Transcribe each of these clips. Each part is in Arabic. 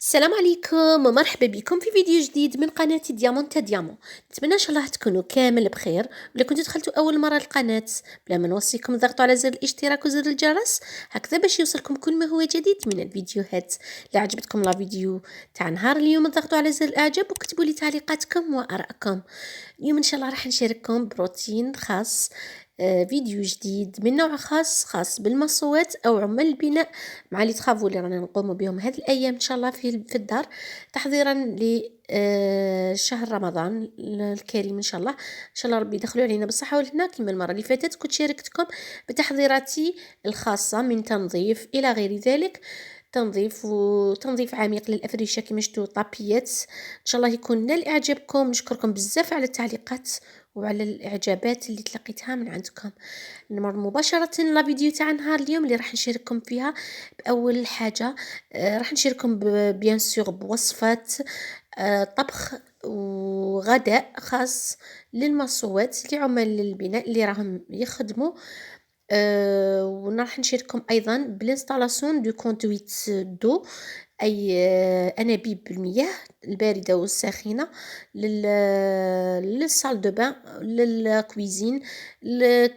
السلام عليكم ومرحبا بكم في فيديو جديد من قناة ديامونتا ديامون. نتمنى ان شاء الله تكونوا كامل بخير. ولا كنتوا دخلتوا اول مره القناه بلا ما نوصيكم ضغطوا على زر الاشتراك وزر الجرس هكذا باش يوصلكم كل ما هو جديد من الفيديوهات. لا عجبتكم لا فيديو تاع نهار اليوم ضغطوا على زر الاعجاب وكتبوا لي تعليقاتكم وارائكم. اليوم ان شاء الله راح نشارككم بروتين خاص، فيديو جديد من نوع خاص بالمصوات او عمال البناء مع لي ترافو اللي رانا نقوم بهم هذه الايام ان شاء الله في الدار تحضيرا ل شهر رمضان الكريم ان شاء الله. ان شاء الله ربي يدخلوا علينا بالصحه والهنا. كما المره اللي فاتت كنت شاركتكم بتحضيراتي الخاصه من تنظيف الى غير ذلك، تنظيف عميق للأفرشة كما شفتوا طابيات. ان شاء الله يكون نال اعجابكم. نشكركم بزاف على التعليقات وعلى الاعجابات اللي تلقيتها من عندكم. نمر مباشرة لا فيديو تاع نهار اليوم اللي راح نشارككم فيها. بأول حاجة راح نشارككم بيان سور بوصفات طبخ وغداء خاص للمصوات لعمال البناء اللي راهم يخدموا. وراح نشارككم ايضا بالانستالاسيون دو كونتويت دو، اي انابيب المياه البارده والساخنه للصال دو بان للكويزين.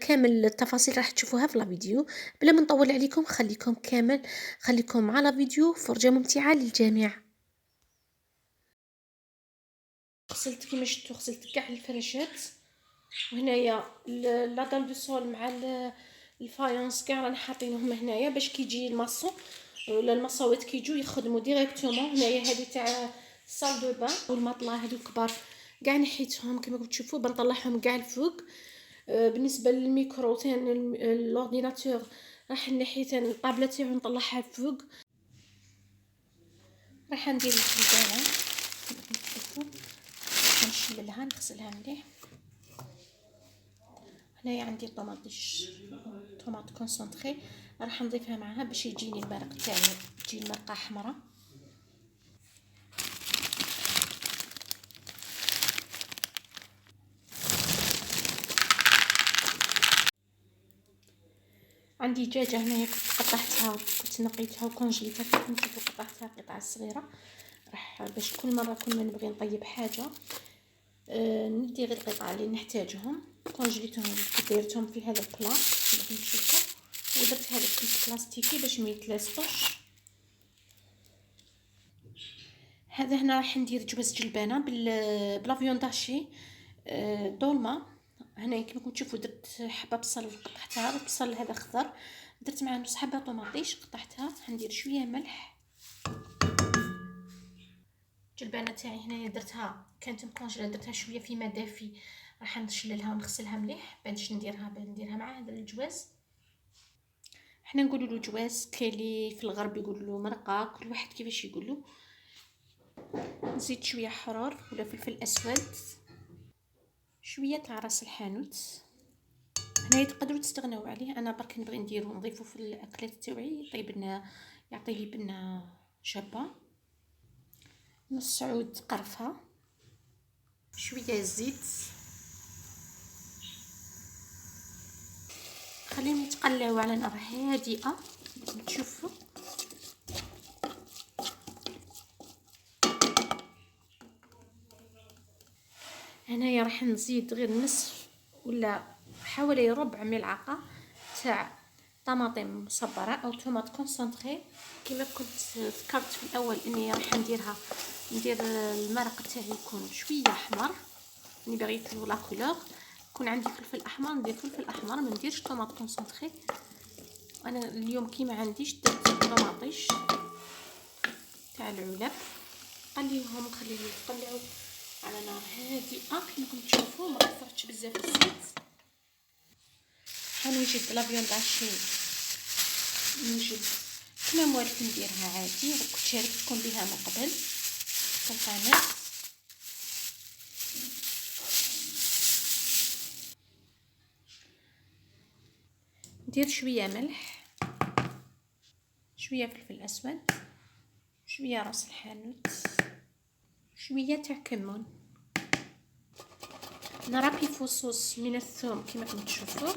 كامل التفاصيل راح تشوفوها في الفيديو. بلا ما نطول عليكم خليكم على فيديو فرجه ممتعه للجميع. غسلت كيما شفتوا غسلت كاع الفراشات، وهنايا لا دال دو سول مع الفايونس كاع رانا حاطينهم هنايا باش كيجي الماسون ولا المصاوات كيجيو يخدموا ديريكتومون. هنايا هذه تاع الصال دو بان والمطلا هذو كبار كاع نحيتهم كما تشوفوا بنطلعهم كاع الفوق. بالنسبه للميكرو ثاني الاورديناتور راح نحي ثاني الطابله تاعو نطلعها الفوق. راح ندير الجبانه كما تشوفوا نشللها نغسلها مليح. هنايا عندي طوماط كونسونطري راح نضيفها معها باش يجيني المرق تاعي تجي المرقه حمراء. عندي دجاجه هنايا كنت نقيتها وكونجليتها كما تشوفوا قطعتها قطع صغيره. راح باش كل مره كل ما نبغي نطيب حاجه ندي غير القطع اللي نحتاجهم كونجليتهم درتهم في هذا البلا كما تشوفوا، ودرت هذا الكيس بلاستيكي باش ما يتلاصقوش. هذا هنا راح ندير جواز جلبانه بلا فيونداشي دولمه. هنا كما تشوفوا درت حبه بصل قطعتها، البصل هذا خضر درت معاه نص حبه طوماطيش قطعتها. ندير شويه ملح. الجلبانه تاعي هنايا درتها كانت مكونجله درتها شويه في ماء دافي راح نشللها ونغسلها مليح باش نديرها مع هذا الجواز. حنا نقولوا له جواز، كاين اللي في الغرب يقولوا له مرقه، كل واحد كيفاش يقول له. نزيد شويه حرار ولا فلفل اسود، شويه تاع راس الحانوت. هنا تقدروا تستغنوا عليه، انا برك نبغي نديرو نضيفو في الاكلات تاوعي يطيب لنا يعطي لي بنه شابه. نص عود قرفه، شويه زيت، خليهم يتقلاو على نار هادئه. تشوفوا هنايا راح نزيد غير نصف ولا حوالي ربع ملعقه تاع طماطم مصبره او طوماط كونسونطري. كما كنت ذكرت في الاول اني راح ندير المرق تاعي يكون شويه احمر، اني بغيت له لا كولور. يكون عندي فلفل احمر ندير فلفل احمر، ما نديرش طوماط كونسونطري. انا اليوم كيما عنديش درت طماطيش تاع العلب. نخليهم يطلعوا على نار هادئه كما تشوفوا، ما كثرتش بزاف الزيت. حنوجد لا فيوند هاشي نوجد كما موالف نديرها عادي، كنت شاركتكم بها من قبل في القناه. ندير شويه ملح، شويه فلفل اسود، شويه راس الحانوت، شويه تاع كمون. نرابي فصوص من الثوم كما تشوفوا،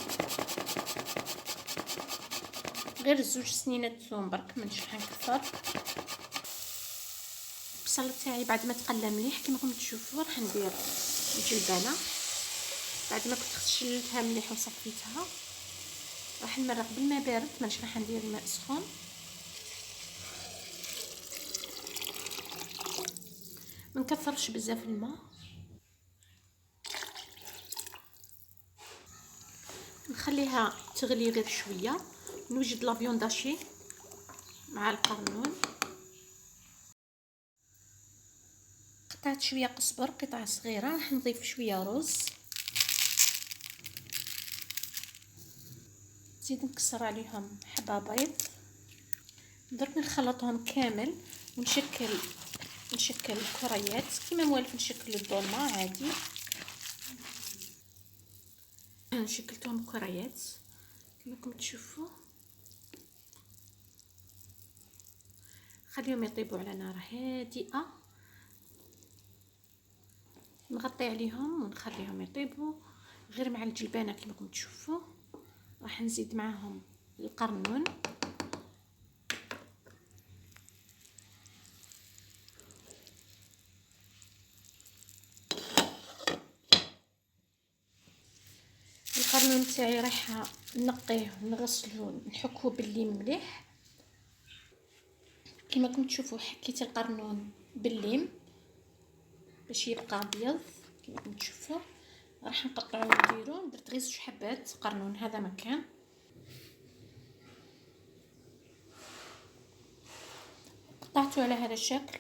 غير 2 سنينات ثوم برك مانيش حنكثر. البصل تاعي بعد ما تقلى مليح كما راكم تشوفوا راح ندير الجلبانه بعد ما كنت خشلتها مليح وصفيتها. راح نمرق بالماء بارد، مانيش راح ندير الماء سخون. ما نكثرش بزاف الماء. نخليها تغلي غير شويه. نوجد لا فيون داشي مع القرنون. قطعت شويه قزبر قطع صغيره. راح نضيف شويه رز، نزيد نكسر عليهم حبه بيض. درك نخلطهم كامل ونشكل كريات كيما موالف نشكل الدولمه عادي. شكلتهم كريات كما راكم تشوفوا. خليهم يطيبوا على نار هادئه. نغطي عليهم ونخليهم يطيبوا غير مع الجلبانه كما راكم تشوفوا. راح نزيد معاهم القرنون. القرنون تاعي راح نقيه ونغسلوه نحكوه بالليم مليح. كما راكم تشوفوا حكيت القرنون بالليم باش يبقى ابيض كما راكم تشوفوا. راح نقطعوه ونديرو. درت غير 2 حبات قرنون هذا مكان. قطعته على هذا الشكل.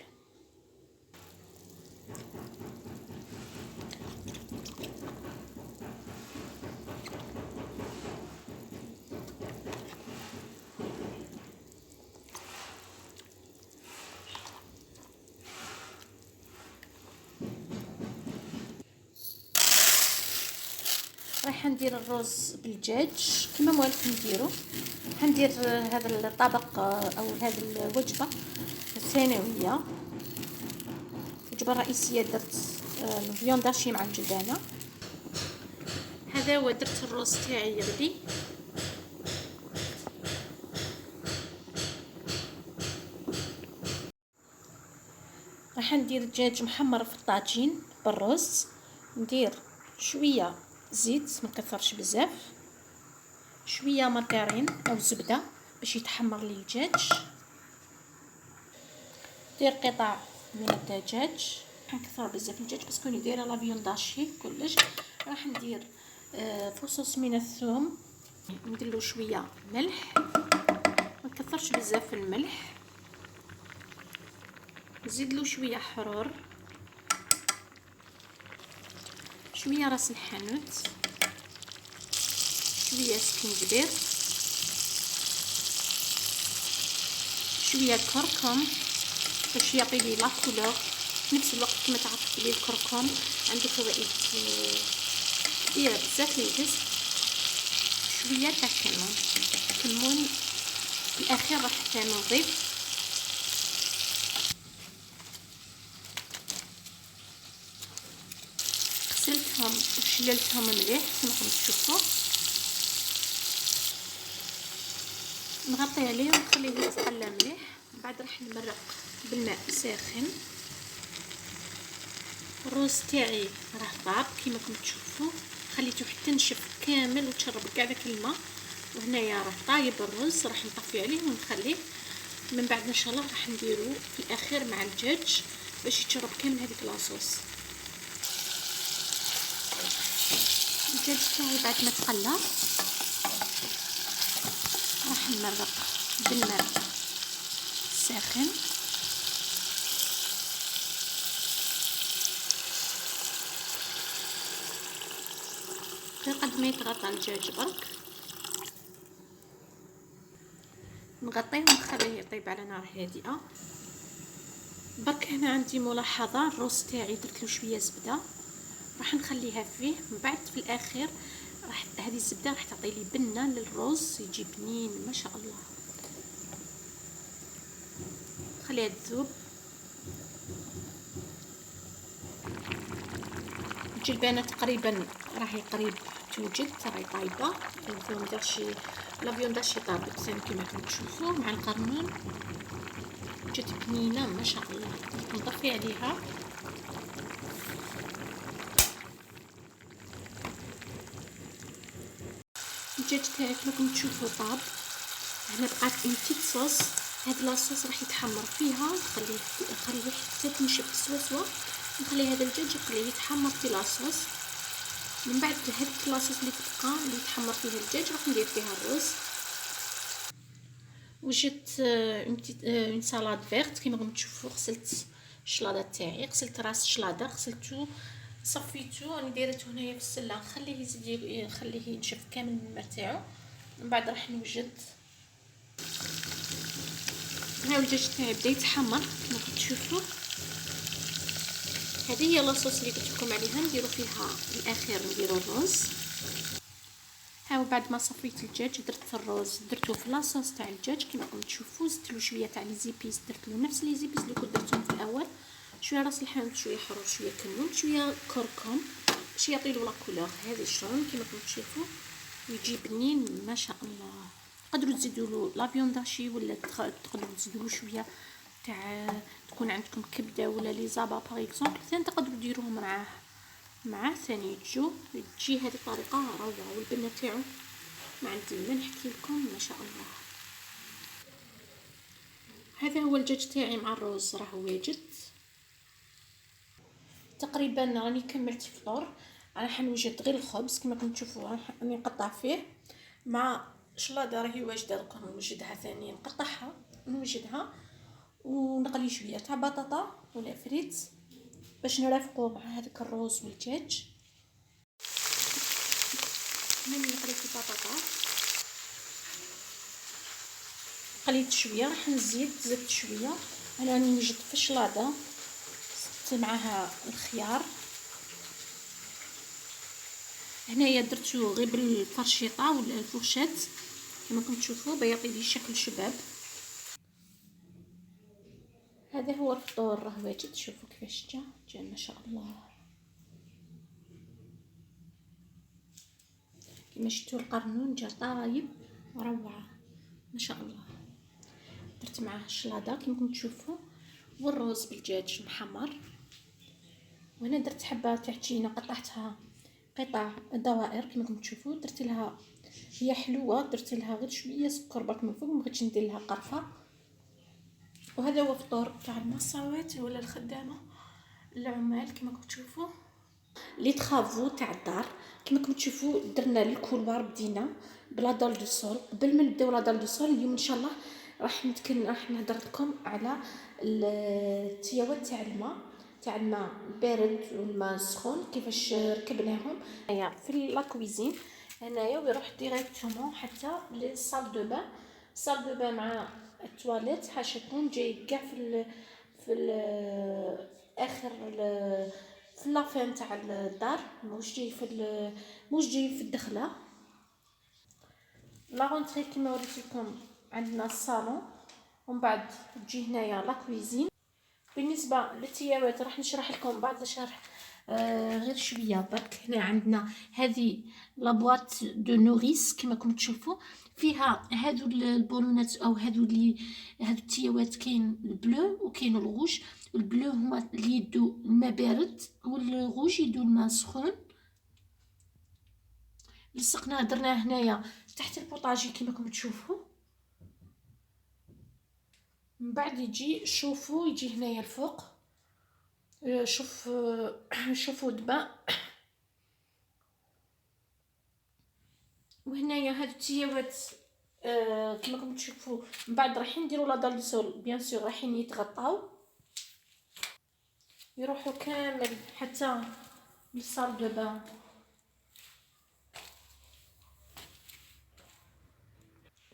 راح ندير الرز بالدجاج كما موالف نديرو. حندير هذا الطبق او هذه الوجبه الثانويه. الوجبه الرئيسيه درت الفيون داشي مع الجبانه. هذا هو درت الرز تاعي يغلي. راح ندير الدجاج محمر في الطاجين بالرز. ندير شويه زيت ما نكثرش بزاف، شويه مارغرين او زبده باش يتحمر لي الدجاج. دير قطع من الدجاج. نكثر بزاف الدجاج بس كوني دايره لا فيون داشي كلش. راح ندير فصوص من الثوم. نديرلو شويه ملح ما نكثرش بزاف الملح. نزيدلو شويه حرور، شويه راس الحانوت، شويه سكينجبير، شويه كركم باش يعطي لي لا كولور. في نفس الوقت كما تعرفوا بلي الكركم عنده فوائد كبيره بزاف للجسم. شويه تاع كمون في الاخير راح نضيف. غسلتهم وشللتهم مليح كما راكم تشوفوا. نغطي عليه ونخليه يتقلى مليح. بعد راح نمرق بالماء ساخن. الرز تاعي راه طاب كما راكم تشوفوا. خليته حتى نشف كامل وتشرب كاع داك الماء. وهنايا راه طايب الرز. راح نطفي عليه ونخليه. من بعد ان شاء الله راح نديرو في الاخير مع الدجاج باش يتشرب كامل هذيك لاصوص. الدجاج تاعي بعد ما تقلى راح نمرق بالماء ساخن. غير قد ما يتغطى الدجاج برك نغطيه ونخليه يطيب على نار هادئه. برك هنا عندي ملاحظه. الرز تاعي درتلو شويه زبده راح نخليها فيه. من بعد في الاخير راح هذه الزبده راح تعطي لي بنه للرز يجي بنين ما شاء الله. خليها تذوب. الجلبانه تقريبا راهي قريب توجد راهي طايبه. الفيون داشي لا فيون داشي طابت ثاني كما راكم تشوفوا مع القرنون. جات بنينه ما شاء الله. نطفي نصفي عليها. الدجاج تاعك راكم تشوفوا طاب. هنا بقات اون بتيت صوص. هاد لاصوص راح يتحمر فيها، خليه حتى تنشف سوا. نخلي هذا الدجاج نخليه يتحمر في لاصوص. من بعد هذيك لاصوص اللي تبقى اللي يتحمر فيها الدجاج راح ندير فيها الرز. وجدت اون سالاد فيرت كيما راكم تشوفوا. غسلت الشلاضه تاعي، غسلت راس الشلاضه، غسلته صفيته، راني دايرته هنايا في السله. خليه يزيد، خليه ينشف كامل الماء تاعو. من بعد راح نوجد. هاو الدجاج تاعي بدا يتحمر كما راكم تشوفوا. هذه هي لاصوص اللي قلت لكم عليها، نديرو فيها الاخير نديرو الرز. هاو بعد ما صفيت الدجاج درت الرز، درتو في لاصوص تاع الدجاج كما راكم تشوفوا. زدتلو شويه تاع لي زيبيس، درتلو نفس لي زيبيس اللي كنت درتهم في الاول. شويه راس الحانوت، شويه حروف، شويه كمون، شويه كركم باش يعطيلو لا كولور. هذا الشرن كما راكم تشوفوا يجي بنين ما شاء الله. تقدروا تزيدوا له لا فيونداشي، ولا تقدروا تزيدوا له شويه تاع تكون عندكم كبده ولا لي زابا باغ اكزومبل، ثاني تقدروا ديروهم معاه ثاني تجي هذه الطريقه روعه. والبنه تاعو ما عندي ما نحكي لكم ما شاء الله. هذا هو الدجاج تاعي مع الرز راه واجد. تقريبا راني كملت الفطور. راح نوجد غير الخبز كما راكم تشوفوا، راني نقطع فيه مع شلاضه راهي واجده. دوك نوجدها ثاني، نقطعها نوجدها ونقلي شويه تاع بطاطا ولا فريت باش نرافقوه مع هذاك الرز والدجاج. ملي قليت البطاطا قليت شويه، راح زدت شويه. انا راني نوجد في الشلاضه، زدت معاها الخيار. هنايا درتو غير بالفرشيطه ولا الفرشات كما راكم تشوفوا بيعطي لي شكل شباب. هذا هو الفطور راه واجد. شوفوا كيفاش جا ما شاء الله. كما شفتوا القرنون جا طايب روعه ما شاء الله. درت معاه الشلاضه كما راكم تشوفوا والرز بالدجاج محمر. وهنا درت حبه تاع تشينا قطعتها قطع دوائر كما راكم تشوفوا. درت لها هي حلوه، درت لها غير شويه سكر برك من فوق، ما بغيتش ندير لها قرفه. وهذا هو فطور تاع المصاوات ولا الخدامه العمال كما راكم تشوفوا. لي طرافو تاع الدار كما راكم تشوفوا درنا الكولوار، بدينا بلا دال دو سول. قبل ما نبداو لا دال دو سول اليوم ان شاء الله راح نهضر لكم على التياوات تاع الماء البارد والماء السخون كيفاش ركبناهم هنايا في لا كويزين هنايا، ويروح ديريكتومون حتى للصال دو بان. الصال دو بان مع التواليت حاشكون جاي كاع اخر في لافين تاع الدار، موش جاي في الدخله. لا رونتري كيما وريت لكم عندنا الصالون، ومن بعد تجي هنايا لا كويزين. بالنسبه للتياوات راح نشرح لكم بعد الشرح غير شويه برك. هنا عندنا هذه لابواط دو نوريس كما راكم تشوفوا، فيها هادو البولونات او هادو التياوات. كاين البلو وكاين الغوج. البلو هما اللي يدو الماء بارد، والغوج يدو الماء سخون. لصقناه درناه هنايا تحت البوطاجي كما راكم تشوفوا. من بعد يجي شوفوا يجي هنايا الفوق. شوفوا دبا. وهنايا هاد التياوات كما راكم تشوفوا. من بعد رايحين نديروا لا دال سول بيان سور، رايحين يتغطاو يروحوا كامل حتى للصال دو بان.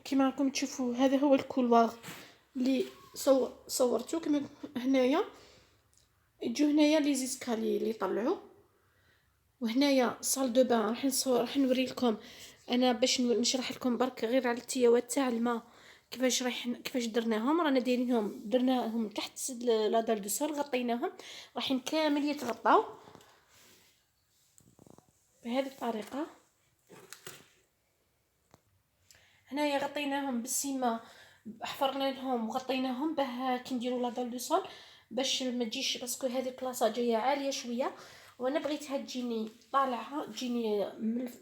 كما راكم تشوفوا هذا هو الكولوار اللي صورته. كما هنايا يجوا هنايا لي زيسكالي اللي يطلعوا. وهنايا صال دو بان راح نوري لكم انا باش نشرح لكم برك غير على التياوات تاع الماء كيفاش درناهم. رانا درناهم تحت لا دار دو سول، غطيناهم رايحين كامل يتغطاو بهذه الطريقه. هنايا غطيناهم بالسيمه، حفرنا لهم وغطيناهم باه كي نديروا لا دال دو سول باش ما تجيش، باسكو هذه البلاصه جايه عاليه شويه، وانا بغيتها تجيني طالعه، تجيني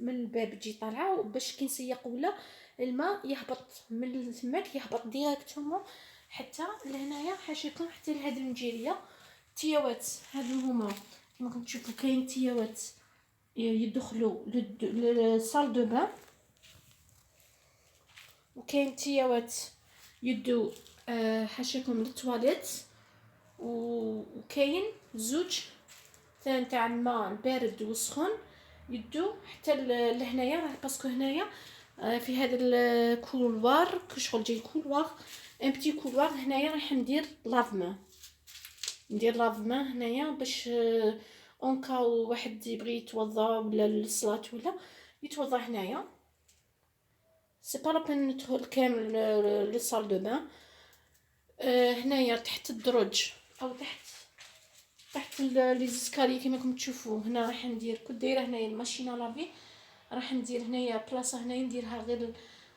من الباب تجي طالعه، باش كي نسيق ولا الماء يهبط من تماك، يهبط ديريكتومون حتى لهنايا حاشيكم، حتى لهاد المجيريه. تياوات هادو هما كما راكم تشوفوا، كاين تياوات يدخلوا للصال دو بان، وكاين تياوات يدو حاشاكم للتواليت، وكاين زوج تاع الماء البارد والسخون يدو حتى لهنايا، باسكو هنايا في هذا الكولوار كشغل جاي كولوار، ان بتي كولوار هنايا راح ندير لافما، ندير لافما هنايا باش اون كاو واحد يبغي يتوضا ولا للصلاه ولا يتوضا هنايا. سي با لابين ندخل كامل للصال دو بان. هنايا تحت الدرج او تحت لي زسكالي كيما راكم تشوفوا هنا، راح ندير كنت دايره هنايا الماشينه لافي، راح ندير هنايا بلاصه هنايا نديرها غير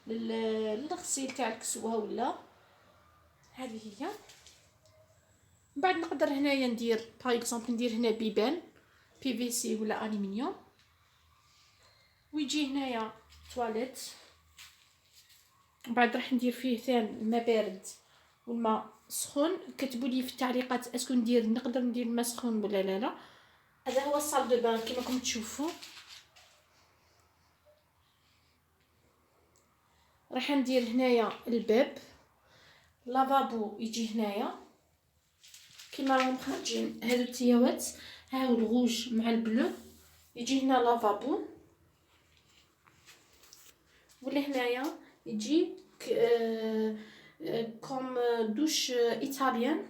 للغسيل تاع الكسوه ولا هذه هي. من بعد نقدر هنايا ندير باغ اكزومبل ندير هنا بيبان بي في سي ولا الومنيوم، ويجي هنايا تواليت. بعد راح ندير فيه ثاني الماء بارد والماء سخون. كتبوا لي في التعليقات اسكو نقدر ندير الماء سخون ولا لا. هذا هو الصال دو بان كما راكم تشوفوا. راح ندير هنايا الباب، لافابو يجي هنايا كيما راهم خارجين هادو التياوات، هاو الغوج مع البلو، يجي هنا لافابو، ولا هنايا يجي كوم دوش ايطاليان